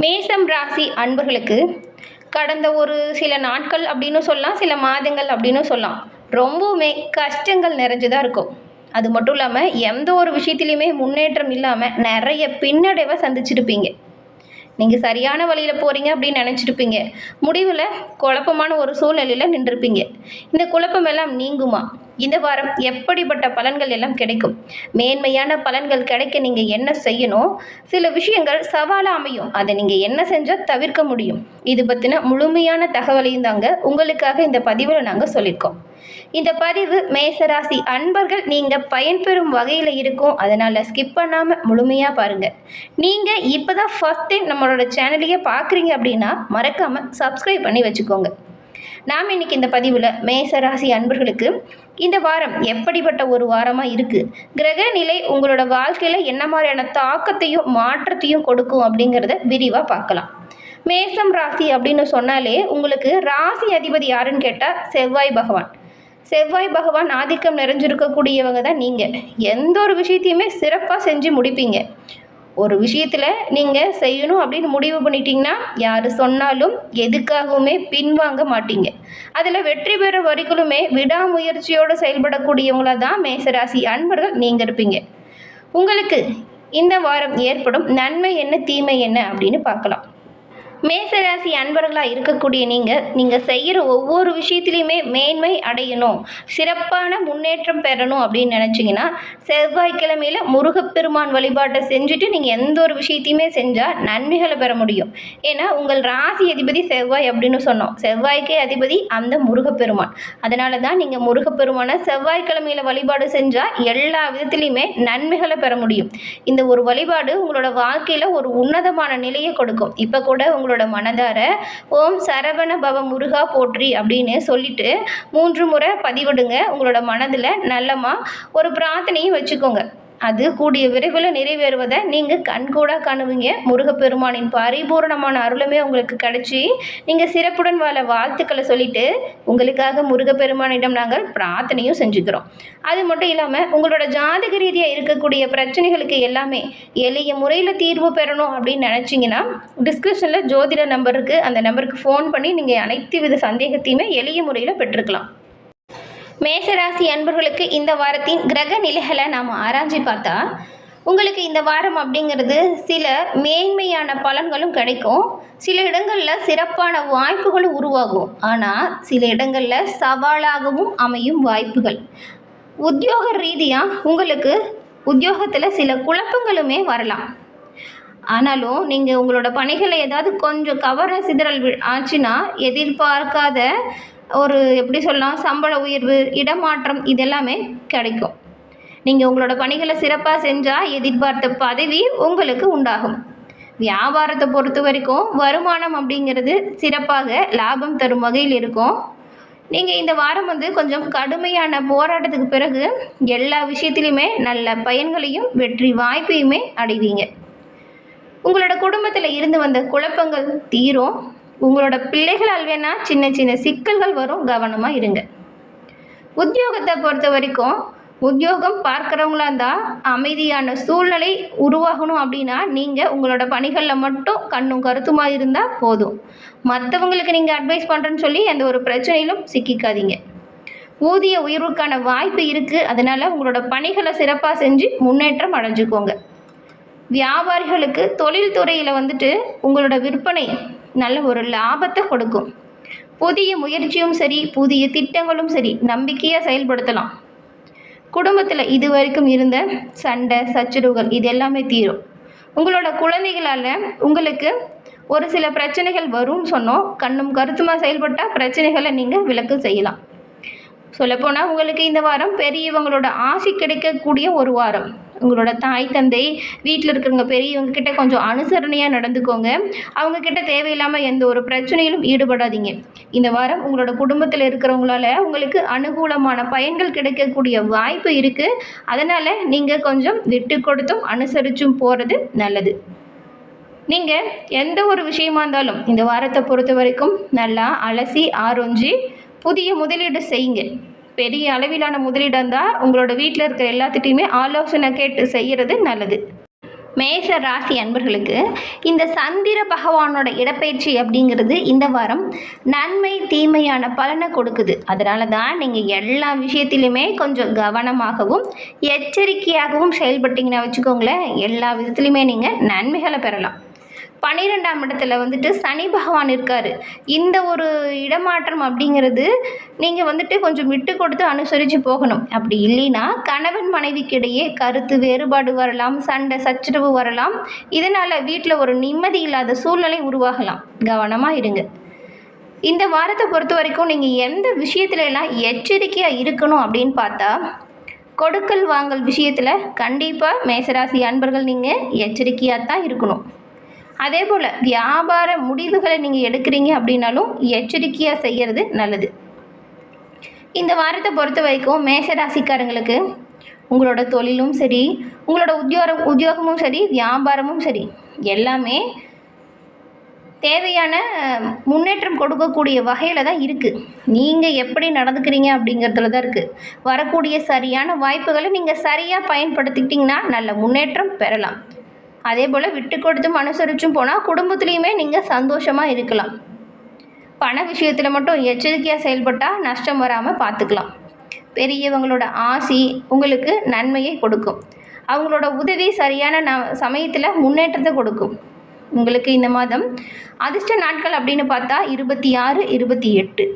மேசம் ராசி அன்பர்களுக்கு கடந்த ஒரு சில நாட்கள் அப்படின்னு சொல்லலாம், சில மாதங்கள் அப்படின்னு சொல்லலாம். ரொம்பவுமே கஷ்டங்கள் நிறைஞ்சதாக இருக்கும். அது மட்டும் இல்லாமல் எந்த ஒரு விஷயத்துலையுமே முன்னேற்றம் இல்லாமல் நிறைய பின்னடைவை சந்திச்சிருப்பீங்க. நீங்கள் சரியான வழியில் போகிறீங்க அப்படின்னு நினச்சிருப்பீங்க. முடிவில் குழப்பமான ஒரு சூழ்நிலையில் நின்றுருப்பீங்க. இந்த குழப்பம் எல்லாம் நீங்குமா? இந்த வாரம் எப்படிப்பட்ட பலன்கள் எல்லாம் கிடைக்கும்? மேன்மையான பலன்கள் கிடைக்க நீங்கள் என்ன செய்யணும்? சில விஷயங்கள் சவாலாக அமையும். அதை நீங்கள் என்ன செஞ்சால் தவிர்க்க முடியும்? இது பற்றின முழுமையான தகவலையும் தாங்க உங்களுக்காக இந்த பதிவில் நாங்கள் சொல்லியிருக்கோம். இந்த பதிவு மேசராசி அன்பர்கள் நீங்கள் பயன்பெறும் வகையில் இருக்கும். அதனால் ஸ்கிப் பண்ணாமல் முழுமையாக பாருங்கள். நீங்கள் இப்போ தான் ஃபஸ்ட் டைம் நம்மளோட சேனலையே பார்க்குறீங்க அப்படின்னா மறக்காமல் சப்ஸ்கிரைப் பண்ணி வச்சுக்கோங்க. நாம் இன்றைக்கி இந்த பதிவில் மேசராசி அன்பர்களுக்கு இந்த வாரம் எப்படிப்பட்ட ஒரு வாரமாக இருக்குது, கிரக நிலை உங்களோட வாழ்க்கையில் என்ன மாதிரியான தாக்கத்தையும் மாற்றத்தையும் கொடுக்கும் அப்படிங்கிறத விரிவாக பார்க்கலாம். மேசம் ராசி அப்படின்னு சொன்னாலே உங்களுக்கு ராசி அதிபதி யாருன்னு கேட்டால் செவ்வாய் பகவான். செவ்வாய் பகவான் ஆதிக்கம் நிறைஞ்சிருக்கக்கூடியவங்க தான் நீங்கள். எந்த ஒரு விஷயத்தையுமே சிறப்பாக செஞ்சு முடிப்பீங்க. ஒரு விஷயத்தில் நீங்கள் செய்யணும் அப்படின்னு முடிவு பண்ணிட்டீங்கன்னா யார் சொன்னாலும் எதுக்காகவுமே பின்வாங்க மாட்டீங்க. அதில் வெற்றி பெற வரைக்குமே விடாமுயற்சியோடு செயல்படக்கூடியவங்களாக தான் மேசராசி அன்பர்கள் நீங்கள் இருப்பீங்க. உங்களுக்கு இந்த வாரம் ஏற்படும் நன்மை என்ன, தீமை என்ன அப்படின்னு பார்க்கலாம். மேசராசி அன்பர்களாக இருக்கக்கூடிய நீங்கள் செய்கிற ஒவ்வொரு விஷயத்துலையுமே மேன்மை அடையணும், சிறப்பான முன்னேற்றம் பெறணும் அப்படின்னு நினச்சிங்கன்னா செவ்வாய்க்கிழமையில் முருகப்பெருமான் வழிபாட்டை செஞ்சுட்டு நீங்கள் எந்த ஒரு விஷயத்தையுமே செஞ்சால் நன்மைகளை பெற முடியும். ஏன்னா உங்கள் ராசி அதிபதி செவ்வாய் அப்படின்னு சொன்னோம். செவ்வாய்க்கே அதிபதி அந்த முருகப்பெருமான். அதனால தான் நீங்கள் முருகப்பெருமானை செவ்வாய்க்கிழமையில் வழிபாடு செஞ்சால் எல்லா விதத்துலையுமே நன்மைகளை பெற முடியும். இந்த ஒரு வழிபாடு உங்களோட வாழ்க்கையில் ஒரு உன்னதமான நிலையை கொடுக்கும். இப்போ கூட உங்களோட மனதார ஓம் சரவண பவ முருகா போற்றி அப்படின்னு சொல்லிட்டு 3 முறை பதிவிடுங்க. உங்களோட மனதில் நல்லமா ஒரு பிரார்த்தனையும் வச்சுக்கோங்க. அது கூடிய விரைவில் நிறைவேறுவதை நீங்கள் கண்கூடாக காணுவீங்க. முருகப்பெருமானின் பரிபூர்ணமான அருளுமே உங்களுக்கு கிடைச்சி நீங்கள் சிறப்புடன் வாழ வாழ்த்துக்களை சொல்லிட்டு உங்களுக்காக முருகப்பெருமானிடம் நாங்கள் பிரார்த்தனையும் செஞ்சுக்கிறோம். அது மட்டும் இல்லாமல் உங்களோட ஜாதக ரீதியாக இருக்கக்கூடிய பிரச்சனைகளுக்கு எல்லாமே எளிய முறையில் தீர்வு பெறணும் அப்படின்னு நினச்சிங்கன்னா டிஸ்கிரிப்ஷனில் ஜோதிட நம்பர் இருக்குது. அந்த நம்பருக்கு ஃபோன் பண்ணி நீங்கள் அனைத்து வித சந்தேகத்தையுமே எளிய முறையில் பெற்றுக்கலாம். மேசராசி அன்பர்களுக்கு இந்த வாரத்தின் கிரக நிலைகளை நாம் ஆராய்ச்சி பார்த்தா உங்களுக்கு இந்த வாரம் அப்படிங்கிறது சில மேன்மையான பலன்களும் கிடைக்கும். சில இடங்களில் சிறப்பான வாய்ப்புகளும் உருவாகும். ஆனால் சில இடங்களில் சவாலாகவும் அமையும் வாய்ப்புகள். உத்தியோக ரீதியாக உங்களுக்கு உத்தியோகத்தில் சில குழப்பங்களுமே வரலாம். ஆனாலும் நீங்கள் உங்களோட பணிகளை ஏதாவது கொஞ்சம் கவர சிதறல் ஆச்சுன்னா எதிர்பார்க்காத ஒரு எப்படி சொல்லலாம் சம்பள உயர்வு, இடமாற்றம் இதெல்லாமே கிடைக்கும். நீங்கள் உங்களோட பணிகளை சிறப்பாக செஞ்சால் எதிர்பார்த்த பதவி உங்களுக்கு உண்டாகும். வியாபாரத்தை பொறுத்த வரைக்கும் வருமானம் அப்படிங்கிறது சிறப்பாக லாபம் தரும் வகையில் இருக்கும். நீங்கள் இந்த வாரம் கொஞ்சம் கடுமையான போராட்டத்துக்கு பிறகு எல்லா விஷயத்துலையுமே நல்ல பயன்களையும் வெற்றி வாய்ப்பையுமே அடைவீங்க. உங்களோட குடும்பத்தில் இருந்து வந்த குழப்பங்கள் தீரும். உங்களோட பிள்ளைகளால் வேணால் சின்ன சின்ன சிக்கல்கள் வரும், கவனமாக இருங்க. உத்தியோகத்தை பொறுத்த வரைக்கும் உத்தியோகம் பார்க்குறவங்களா இருந்தால் அமைதியான சூழ்நிலை உருவாகணும் அப்படின்னா நீங்கள் உங்களோட பணிகளில் மட்டும் கண்ணும் கருத்துமாக இருந்தால் போதும். மற்றவங்களுக்கு நீங்கள் அட்வைஸ் பண்ணுறேன்னு சொல்லி எந்த ஒரு பிரச்சனையிலும் சிக்கிக்காதீங்க. ஊதிய உயர்வுக்கான வாய்ப்பு இருக்குது. அதனால் உங்களோட பணிகளை சிறப்பாக செஞ்சு முன்னேற்றம் அடைஞ்சிக்கோங்க. வியாபாரிகளுக்கு தொழில் துறையில் உங்களோட விற்பனை நல்ல ஒரு லாபத்தை கொடுக்கும். புதிய முயற்சியும் சரி, புதிய திட்டங்களும் சரி நம்பிக்கையாக செயல்படுத்தலாம். குடும்பத்தில் இது வரைக்கும் இருந்த சண்டை சச்சரவுகள் இது எல்லாமே தீரும். உங்களோட குழந்தைகளால் உங்களுக்கு ஒரு சில பிரச்சனைகள் வரும்னு சொன்னோம். கண்ணும் கருத்துமாக செயல்பட்டால் பிரச்சனைகளை நீங்கள் விலக்கு செய்யலாம். சொல்லப்போனால் உங்களுக்கு இந்த வாரம் பெரியவங்களோட ஆசை கிடைக்கக்கூடிய ஒரு வாரம். உங்களோட தாய் தந்தை வீட்டில் இருக்கிறவங்க பெரியவங்க கிட்ட கொஞ்சம் அனுசரணையாக நடந்துக்கோங்க. அவங்கக்கிட்ட தேவையில்லாமல் எந்த ஒரு பிரச்சனையிலும் ஈடுபடாதீங்க. இந்த வாரம் உங்களோட குடும்பத்தில் இருக்கிறவங்களால உங்களுக்கு அனுகூலமான பயன்கள் கிடைக்கக்கூடிய வாய்ப்பு இருக்குது. அதனால் நீங்கள் கொஞ்சம் விட்டு கொடுத்தும் அனுசரிச்சும் போகிறது நல்லது. நீங்கள் எந்த ஒரு விஷயமா இருந்தாலும் இந்த வாரத்தை பொறுத்த வரைக்கும் நல்லா அலசி ஆரோஞ்சி புதிய முதலீடு செய்யுங்க. பெரிய அளவிலான முதலீடாக இருந்தால் உங்களோட வீட்டில் இருக்கிற எல்லாத்துட்டையுமே ஆலோசனை கேட்டு செய்கிறது நல்லது. மேஷ ராசி அன்பர்களுக்கு இந்த சந்திர பகவானோட இடப்பெயர்ச்சி அப்படிங்கிறது இந்த வாரம் நன்மை தீமையான பலனை கொடுக்குது. அதனால தான் நீங்கள் எல்லா விஷயத்திலுமே கொஞ்சம் கவனமாகவும் எச்சரிக்கையாகவும் செயல்பட்டீங்கன்னா வச்சுக்கோங்களேன், எல்லா விதத்துலையுமே நீங்கள் நன்மைகளை பெறலாம். 12ஆம் இடத்துல வந்துட்டு சனி பகவான் இருக்கார். இந்த ஒரு இடமாற்றம் அப்படிங்கிறது நீங்கள் வந்துட்டு கொஞ்சம் விட்டு கொடுத்து அனுசரித்து போகணும். அப்படி இல்லைன்னா கணவன் மனைவிக்கிடையே கருத்து வேறுபாடு வரலாம், சண்டை சச்சரவு வரலாம். இதனால் வீட்டில் ஒரு நிம்மதி இல்லாத சூழ்நிலை உருவாகலாம். கவனமாக இருங்க. இந்த வாரத்தை பொறுத்த வரைக்கும் நீங்கள் எந்த விஷயத்துல எல்லாம் எச்சரிக்கையாக இருக்கணும் அப்படின்னு பார்த்தா, கொடுக்கல் வாங்கல் விஷயத்தில் கண்டிப்பாக மேசராசி அன்பர்கள் நீங்கள் எச்சரிக்கையாக தான் இருக்கணும். அதே போல் வியாபார முடிவுகளை நீங்கள் எடுக்கிறீங்க அப்படின்னாலும் எச்சரிக்கையாக செய்கிறது நல்லது. இந்த வாரத்தை பொறுத்த வரைக்கும் மேஷராசிக்காரங்களுக்கு உங்களோட தொழிலும் சரி, உங்களோட உத்தியோகமும் சரி, வியாபாரமும் சரி, எல்லாமே தேவையான முன்னேற்றம் கொடுக்கக்கூடிய வகையில் தான் இருக்குது. நீங்கள் எப்படி நடந்துக்கிறீங்க அப்படிங்கிறதுல தான் இருக்குது. வரக்கூடிய சரியான வாய்ப்புகளை நீங்கள் சரியாக பயன்படுத்திக்கிட்டிங்கன்னா நல்ல முன்னேற்றம் பெறலாம். அதே போல் விட்டு கொடுத்தும் அனுசரிச்சும் போனால் குடும்பத்துலேயுமே நீங்கள் சந்தோஷமாக இருக்கலாம். பண விஷயத்தில் மட்டும் எச்சரிக்கையாக செயல்பட்டால் நஷ்டம் வராமல் பார்த்துக்கலாம். பெரியவங்களோட ஆசி உங்களுக்கு நன்மையை கொடுக்கும். அவங்களோட உதவி சரியான சமயத்தில் முன்னேற்றத்தை கொடுக்கும். உங்களுக்கு இந்த மாதம் அதிர்ஷ்ட நாட்கள் அப்படின்னு பார்த்தா 26, 28.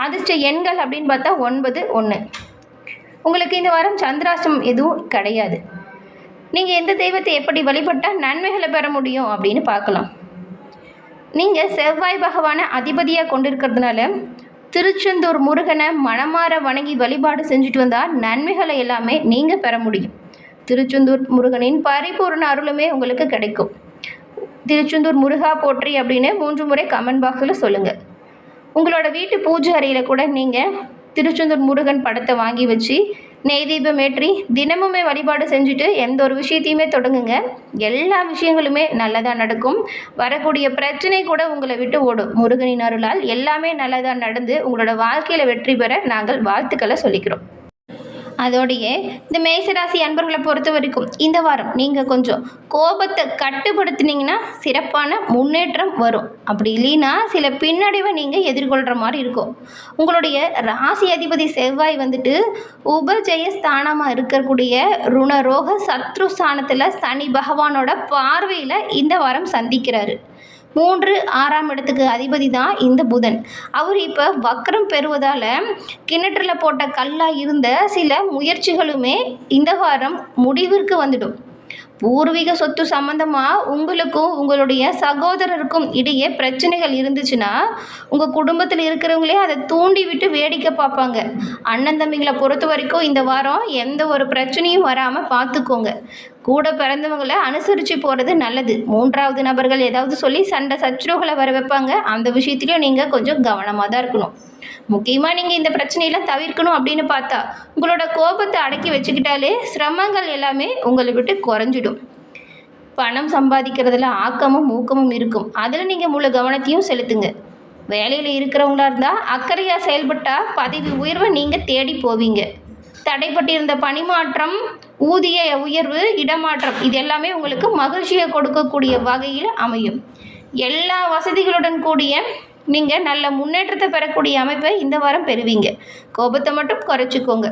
அதிர்ஷ்ட எண்கள் அப்படின்னு பார்த்தா 9, 1. உங்களுக்கு இந்த வாரம் சந்திராஷ்டமம் எதுவும் கிடையாது. நீங்கள் எந்த தெய்வத்தை எப்படி வழிபட்டால் நன்மைகளை பெற முடியும் அப்படின்னு பார்க்கலாம். நீங்கள் செவ்வாய் பகவானை அதிபதியாக கொண்டிருக்கிறதுனால திருச்செந்தூர் முருகனை மனமாற வணங்கி வழிபாடு செஞ்சுட்டு வந்தால் நன்மைகளை எல்லாமே நீங்கள் பெற முடியும். திருச்செந்தூர் முருகனின் பரிபூர்ண அருளுமே உங்களுக்கு கிடைக்கும். திருச்செந்தூர் முருகா போற்றி அப்படின்னு 3 முறை கமெண்ட் பாக்ஸில் சொல்லுங்கள். உங்களோட வீட்டு பூஜை அறையில் கூட நீங்கள் திருச்செந்தூர் முருகன் படத்தை வாங்கி வச்சு நெய் தீபம் ஏற்றி தினமுமே வழிபாடு செஞ்சுட்டு எந்த ஒரு விஷயத்தையுமே தொடங்குங்க. எல்லா விஷயங்களுமே நல்லதாக நடக்கும். வரக்கூடிய பிரச்சனை கூட உங்களை விட்டு ஓடும். முருகனின் அருளால் எல்லாமே நல்லதாக நடந்து உங்களோட வாழ்க்கையில் வெற்றி பெற நாங்கள் வாழ்த்துக்களை சொல்லிக்கிறோம். அதோடையே இந்த மேசராசி அன்பர்களை பொறுத்த வரைக்கும் இந்த வாரம் நீங்கள் கொஞ்சம் கோபத்தை கட்டுப்படுத்தினீங்கன்னா சிறப்பான முன்னேற்றம் வரும். அப்படி இல்லைன்னா சில பின்னடைவை நீங்கள் எதிர்கொள்கிற மாதிரி இருக்கும். உங்களுடைய ராசி அதிபதி செவ்வாய் வந்துட்டு உபஜய ஸ்தானமாக இருக்கக்கூடிய ருணரோக சத்ரு ஸ்தானத்தில் சனி பகவானோட பார்வையில் இந்த வாரம் சந்திக்கிறாரு. 3, 6ஆம் இடத்துக்கு அதிபதி தான் இந்த புதன். அவர் இப்போ வக்ரம் பெறுவதால் கிணற்றில் போட்ட கல்லாக இருந்த சில முயற்சிகளுமே இந்த வாரம் முடிவிற்கு வந்துடும். பூர்வீக சொத்து சம்பந்தமாக உங்களுக்கும் உங்களுடைய சகோதரருக்கும் இடையே பிரச்சனைகள் இருந்துச்சுன்னா உங்கள் குடும்பத்தில் இருக்கிறவங்களே அதை தூண்டி விட்டு வேடிக்கை பார்ப்பாங்க. அண்ணன் தம்பிகளை பொறுத்த வரைக்கும் இந்த வாரம் எந்த ஒரு பிரச்சனையும் வராமல் பார்த்துக்கோங்க. கூட பிறந்தவங்களை அனுசரித்து போகிறது நல்லது. 3வது நபர்கள் ஏதாவது சொல்லி சண்டை சச்சரவுகளை வர வைப்பாங்க. அந்த விஷயத்துலையும் நீங்கள் கொஞ்சம் கவனமாக தான் இருக்கணும். முக்கியமாக நீங்கள் இந்த பிரச்சனையெல்லாம் தவிர்க்கணும் அப்படின்னு பார்த்தா உங்களோட கோபத்தை அடக்கி வச்சுக்கிட்டாலே சிரமங்கள் எல்லாமே உங்களை விட்டு குறைஞ்சிடும். பணம் சம்பாதிக்கிறதுல ஆக்கமும் ஊக்கமும் இருக்கும். அதில் நீங்கள் முழு கவனத்தையும் செலுத்துங்க. வேலையில் இருக்கிறவங்களா இருந்தால் அக்கறையாக செயல்பட்டால் பதவி உயர்வை நீங்கள் தேடி போவீங்க. தடைப்பட்டிருந்த பணிமாற்றம், ஊதிய உயர்வு, இடமாற்றம் இது எல்லாமே உங்களுக்கு மகிழ்ச்சியை கொடுக்கக்கூடிய வகையில் அமையும். எல்லா வசதிகளுடன் கூடிய நீங்கள் நல்ல முன்னேற்றத்தை பெறக்கூடிய அமைப்பை இந்த வாரம் பெறுவீங்க. கோபத்தை மட்டும் குறைச்சிக்கோங்க.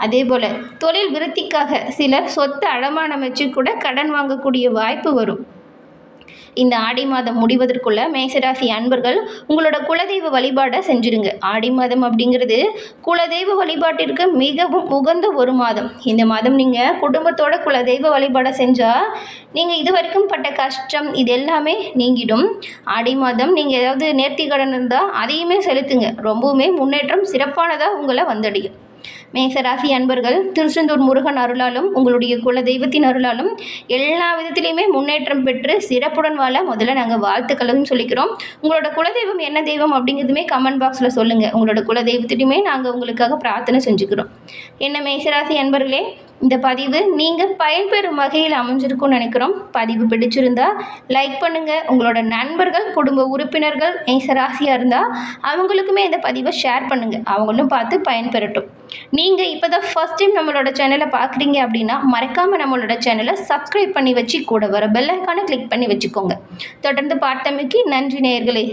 அதே போல் தொழில் விருத்திக்காக சிலர் சொத்தை அடமானம் வச்சு கூட கடன் வாங்கக்கூடிய வாய்ப்பு வரும். இந்த ஆடி மாதம் முடிவதற்குள்ள மேசராசி அன்பர்கள் உங்களோட குலதெய்வ வழிபாடை செஞ்சுடுங்க. ஆடி மாதம் அப்படிங்கிறது குலதெய்வ வழிபாட்டிற்கு மிகவும் உகந்த ஒரு மாதம். இந்த மாதம் நீங்கள் குடும்பத்தோட குலதெய்வ வழிபாடை செஞ்சால் நீங்கள் இது வரைக்கும் பட்ட கஷ்டம் இது எல்லாமே நீங்கிடும். ஆடி மாதம் நீங்கள் ஏதாவது நேர்த்தி கடன் இருந்தால் அதையுமே செலுத்துங்க. ரொம்பவுமே முன்னேற்றம் சிறப்பானதாக உங்களை வந்தடையும். மேசராசி அன்பர்கள் திருச்செந்தூர் முருகன் அருளாலும் உங்களுடைய குல தெய்வத்தின் அருளாலும் எல்லா விதத்திலையுமே முன்னேற்றம் பெற்று சிறப்புடன் வாழ முதல்ல நாங்கள் வாழ்த்துக்களும் சொல்லிக்கிறோம். உங்களோட குலதெய்வம் என்ன தெய்வம் அப்படிங்கிறதுமே கமெண்ட் பாக்ஸில் சொல்லுங்கள். உங்களோட குலதெய்வத்திலுமே நாங்கள் உங்களுக்காக பிரார்த்தனை செஞ்சுக்கிறோம். என்ன மேசராசி அன்பர்களே, இந்த பதிவு நீங்கள் பயன்பெறும் வகையில் அமைஞ்சிருக்கும்னு நினைக்கிறோம். பதிவு பிடிச்சிருந்தா லைக் பண்ணுங்கள். உங்களோட நண்பர்கள் குடும்ப உறுப்பினர்கள் மேசராசியாக இருந்தால் அவங்களுக்குமே இந்த பதிவை ஷேர் பண்ணுங்கள். அவங்களும் பார்த்து பயன்பெறட்டும். நீங்கள் இப்போ தான் ஃபஸ்ட் டைம் நம்மளோட சேனலை பார்க்குறீங்க அப்படின்னா மறக்காமல் நம்மளோட சேனலை சப்ஸ்கிரைப் பண்ணி வச்சு கூட வர பெல் ஐக்கானை கிளிக் பண்ணி வச்சுக்கோங்க. தொடர்ந்து பார்த்தமைக்கு நன்றி நேயர்களே.